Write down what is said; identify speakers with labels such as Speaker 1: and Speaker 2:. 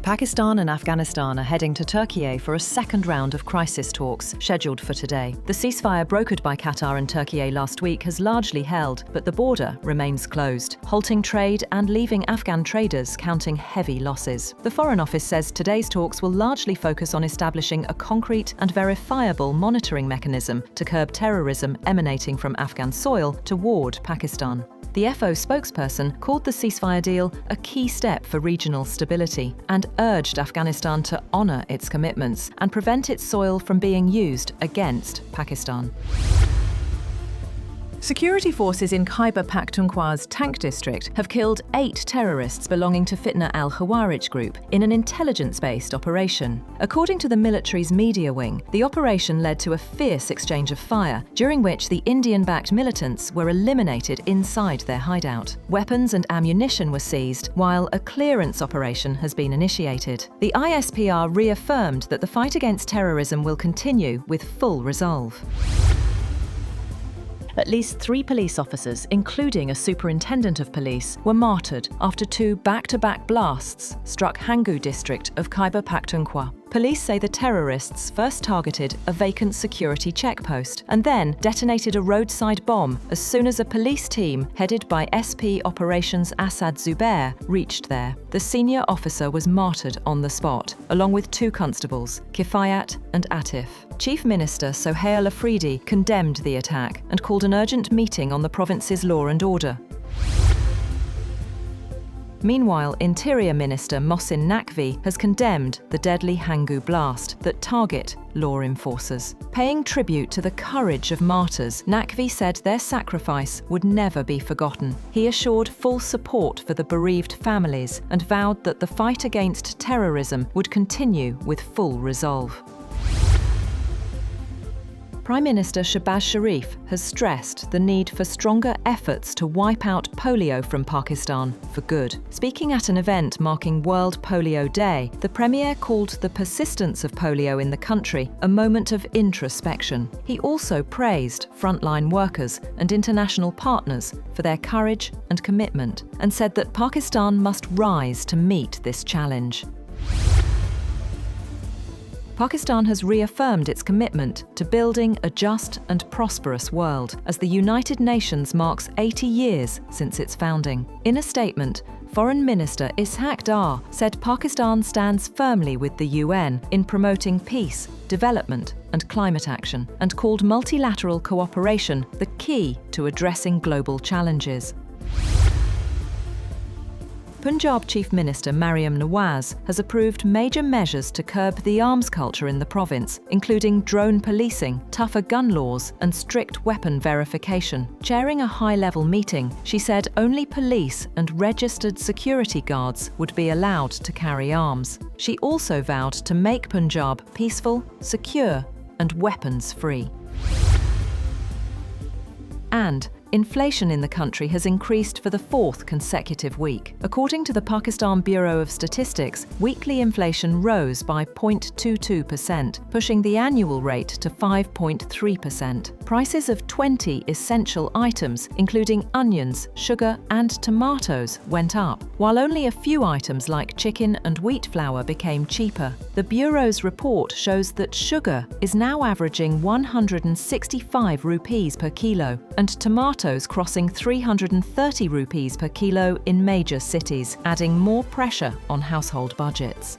Speaker 1: Pakistan and Afghanistan are heading to Turkey for a second round of crisis talks, scheduled for today. The ceasefire brokered by Qatar and Turkey last week has largely held, but the border remains closed, halting trade and leaving Afghan traders counting heavy losses. The Foreign Office says today's talks will largely focus on establishing a concrete and verifiable monitoring mechanism to curb terrorism emanating from Afghan soil toward Pakistan. The FO spokesperson called the ceasefire deal a key step for regional stability and urged Afghanistan to honour its commitments and prevent its soil from being used against Pakistan. Security forces in Khyber Pakhtunkhwa's Tank district have killed 8 terrorists belonging to Fitna al-Khawarij group in an intelligence-based operation. According to the military's media wing, the operation led to a fierce exchange of fire, during which the Indian-backed militants were eliminated inside their hideout. Weapons and ammunition were seized, while a clearance operation has been initiated. The ISPR reaffirmed that the fight against terrorism will continue with full resolve. At least 3 police officers, including a superintendent of police, were martyred after 2 back-to-back blasts struck Hangu district of Khyber Pakhtunkhwa. Police say the terrorists first targeted a vacant security checkpost and then detonated a roadside bomb as soon as a police team headed by SP Operations Assad Zubair reached there. The senior officer was martyred on the spot, along with 2 constables, Kifayat and Atif. Chief Minister Sohail Afridi condemned the attack and called an urgent meeting on the province's law and order. Meanwhile, Interior Minister Mohsin Naqvi has condemned the deadly Hangu blast that target law enforcers. Paying tribute to the courage of martyrs, Naqvi said their sacrifice would never be forgotten. He assured full support for the bereaved families and vowed that the fight against terrorism would continue with full resolve. Prime Minister Shehbaz Sharif has stressed the need for stronger efforts to wipe out polio from Pakistan for good. Speaking at an event marking World Polio Day, the Premier called the persistence of polio in the country a moment of introspection. He also praised frontline workers and international partners for their courage and commitment, and said that Pakistan must rise to meet this challenge. Pakistan has reaffirmed its commitment to building a just and prosperous world as the United Nations marks 80 years since its founding. In a statement, Foreign Minister Ishaq Dar said Pakistan stands firmly with the UN in promoting peace, development and climate action, and called multilateral cooperation the key to addressing global challenges. Punjab Chief Minister Mariam Nawaz has approved major measures to curb the arms culture in the province, including drone policing, tougher gun laws and strict weapon verification. Chairing a high-level meeting, she said only police and registered security guards would be allowed to carry arms. She also vowed to make Punjab peaceful, secure and weapons-free. And inflation in the country has increased for the 4th consecutive week. According to the Pakistan Bureau of Statistics, weekly inflation rose by 0.22%, pushing the annual rate to 5.3%. Prices of 20 essential items, including onions, sugar and tomatoes, went up, while only a few items like chicken and wheat flour became cheaper. The Bureau's report shows that sugar is now averaging 165 rupees per kilo, and tomatoes crossing 330 rupees per kilo in major cities, adding more pressure on household budgets.